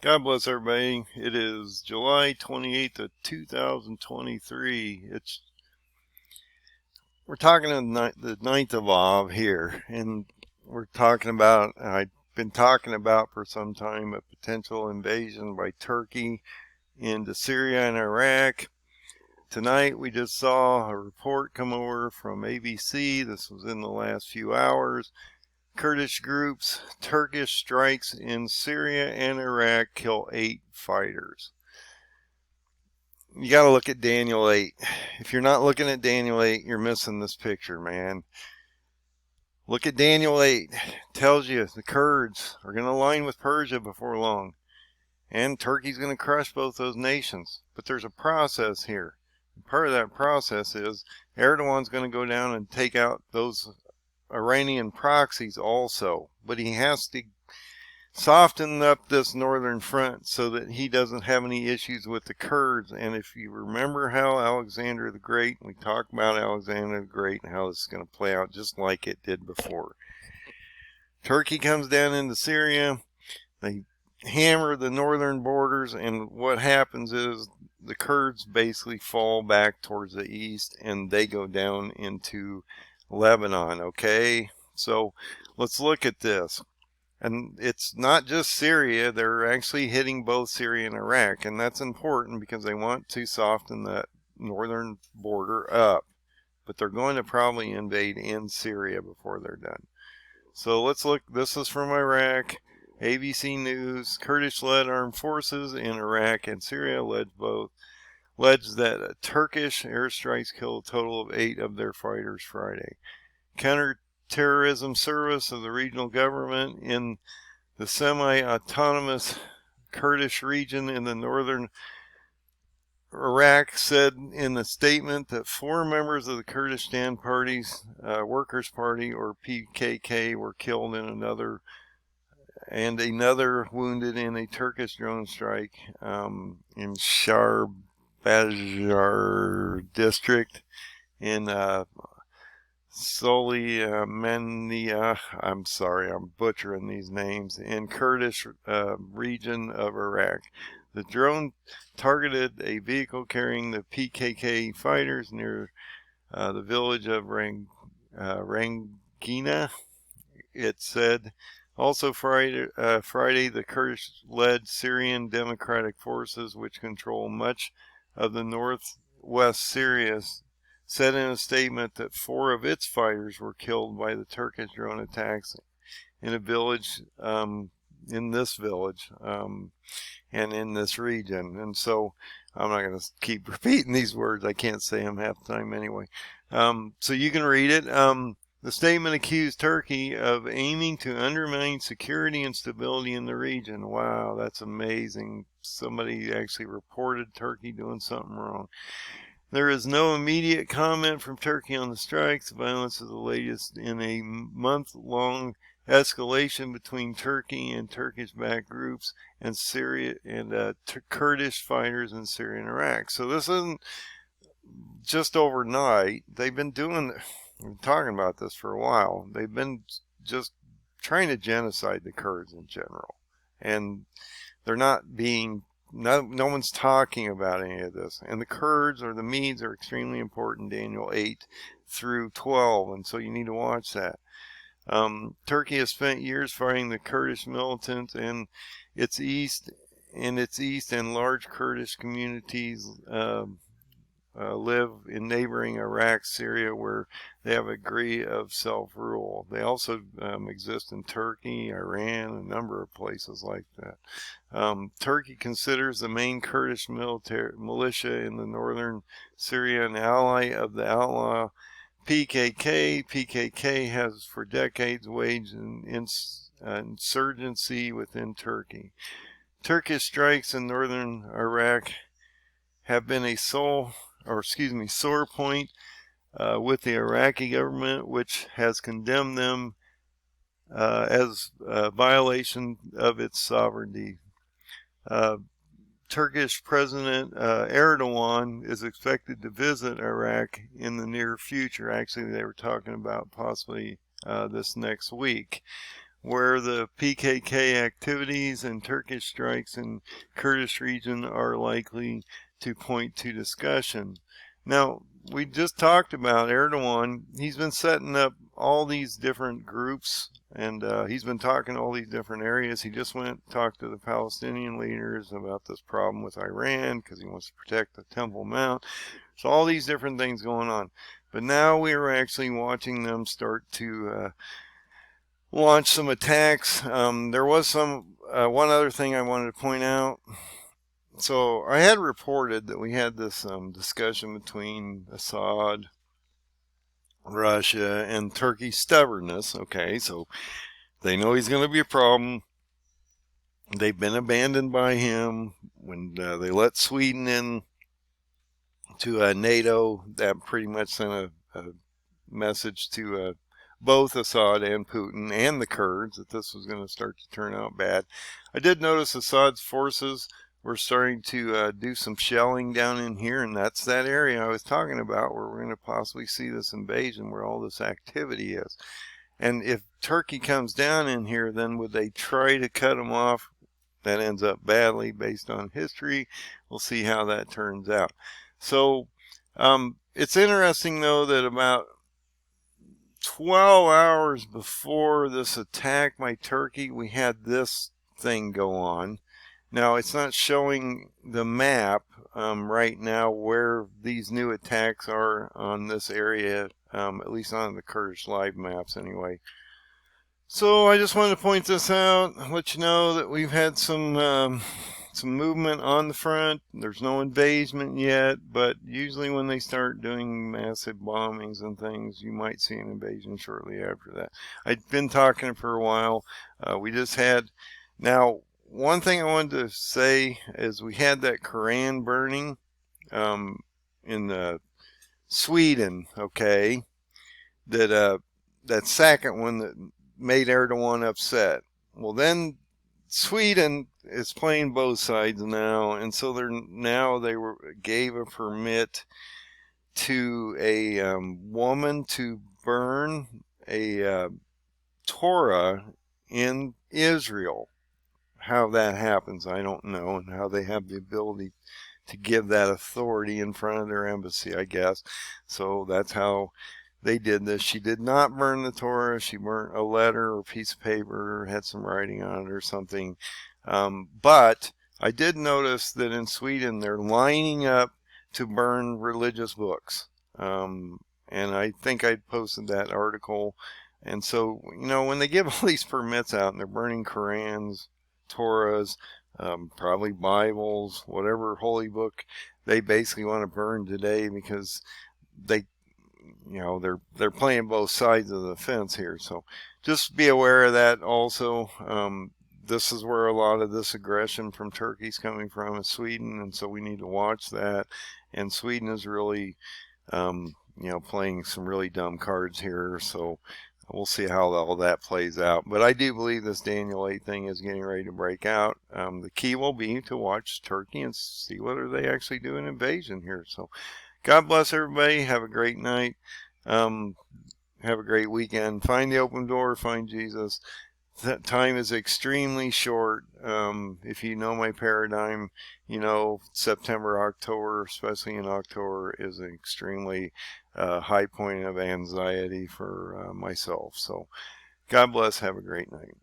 God bless everybody. It is July 28th of 2023. We're talking the 9th of Av here, and I've been talking about for some time a potential invasion by Turkey into Syria and Iraq. Tonight we just saw a report come over from ABC. This was in the last few hours. Kurdish groups, Turkish strikes in Syria and Iraq kill 8 fighters. You got to look at Daniel 8. If you're not looking at Daniel 8, you're missing this picture, man. Look at Daniel 8. It tells you the Kurds are going to align with Persia before long. And Turkey's going to crush both those nations. But there's a process here. And part of that process is Erdogan's going to go down and take out those Iranian proxies also, but he has to soften up this northern front so that he doesn't have any issues with the Kurds. And if you remember how Alexander the Great, we talked about Alexander the Great and how this is going to play out just like it did before. Turkey comes down into Syria, they hammer the northern borders, and what happens is the Kurds basically fall back towards the east and they go down into Lebanon. Okay, so let's look at this. And it's not just Syria, they're actually hitting both Syria and Iraq, and that's important because they want to soften that northern border up, but they're going to probably invade in Syria before they're done. So let's look. This is from Iraq, ABC News. Kurdish-led armed forces in Iraq and Syria alleged that Turkish airstrikes killed a total of 8 of their fighters Friday. Counter-terrorism service of the regional government in the semi-autonomous Kurdish region in the northern Iraq said in a statement that 4 members of the Kurdistan Party's Workers' Party, or PKK, were killed in another wounded in a Turkish drone strike in Bajar district in Soleimania, I'm sorry, I'm butchering these names, in Kurdish region of Iraq. The drone targeted a vehicle carrying the PKK fighters near the village of Rangina, it said. Also Friday, the Kurdish-led Syrian Democratic Forces, which control much of the northwest Syria, said in a statement that 4 of its fighters were killed by the Turkish drone attacks in a village, in this village, and in this region. And so I'm not going to keep repeating these words. I can't say them half the time anyway. So you can read it. The statement accused Turkey of aiming to undermine security and stability in the region. Wow, that's amazing. Somebody actually reported Turkey doing something wrong. There is no immediate comment from Turkey on the strikes. Violence is the latest in a month-long escalation between Turkey and Turkish-backed groups and Syria and Kurdish fighters in Syria and Iraq. So this isn't just overnight. They've been talking about this for a while. They've been just trying to genocide the Kurds in general, and they're not being. No one's talking about any of this. And the Kurds or the Medes are extremely important, Daniel 8 through 12, and so you need to watch that. Turkey has spent years fighting the Kurdish militants in its east, and large Kurdish communities live in neighboring Iraq, Syria, where they have a degree of self-rule. They also exist in Turkey, Iran, a number of places like that. Turkey considers the main Kurdish militia in the northern Syria an ally of the outlaw PKK. PKK has for decades waged an insurgency within Turkey. Turkish strikes in northern Iraq have been a sore point with the Iraqi government, which has condemned them as a violation of its sovereignty. Turkish President Erdogan is expected to visit Iraq in the near future. Actually, they were talking about possibly this next week. where the PKK activities and Turkish strikes in Kurdish region are likely to point to discussion. Now, we just talked about Erdogan. He's been setting up all these different groups, and he's been talking to all these different areas. He just went and talked to the Palestinian leaders about this problem with Iran because he wants to protect the Temple Mount. So all these different things going on. But now we are actually watching them start to launch some attacks. There was one other thing I wanted to point out. So I had reported that we had this discussion between Assad, Russia, and Turkey's stubbornness. Okay, so they know he's going to be a problem. They've been abandoned by him when they let Sweden in to NATO. That pretty much sent a message to both Assad and Putin and the Kurds that this was going to start to turn out bad. I did notice Assad's forces were starting to do some shelling down in here, and that's that area I was talking about where we're going to possibly see this invasion, where all this activity is. And if Turkey comes down in here, then would they try to cut them off? That ends up badly based on history. We'll see how that turns out. So it's interesting, though, that about 12 hours before this attack by Turkey, we had this thing go on. Now, it's not showing the map right now where these new attacks are on this area, at least on the Kurdish live maps anyway. So I just wanted to point this out, let you know that we've had some movement on the front. There's no invasion yet, but usually when they start doing massive bombings and things, you might see an invasion shortly after that. I've been talking for a while. We just had, now one thing I wanted to say is we had that Koran burning in Sweden, okay, that second one that made Erdogan upset. Well, then Sweden is playing both sides now, and so they gave a permit to a woman to burn a Torah in Israel. How that happens, I don't know, and how they have the ability to give that authority in front of their embassy, I guess. So that's how they did this. She did not burn the Torah. She burnt a letter or piece of paper, or had some writing on it or something. But I did notice that in Sweden they're lining up to burn religious books. And I think I posted that article. And so, you know, when they give all these permits out and they're burning Korans, Torahs, probably Bibles, whatever holy book they basically want to burn today, because they, you know, they're playing both sides of the fence here. So just be aware of that also. This is where a lot of this aggression from Turkey's coming from, is Sweden, and so we need to watch that. And Sweden is really, you know, playing some really dumb cards here. So we'll see how all that plays out. But I do believe this Daniel 8 thing is getting ready to break out. The key will be to watch Turkey and see whether they actually do an invasion here. So God bless everybody. Have a great night. Have a great weekend. Find the open door. Find Jesus. That time is extremely short. If you know my paradigm, you know September, October, especially in October, is an extremely high point of anxiety for myself. So God bless. Have a great night.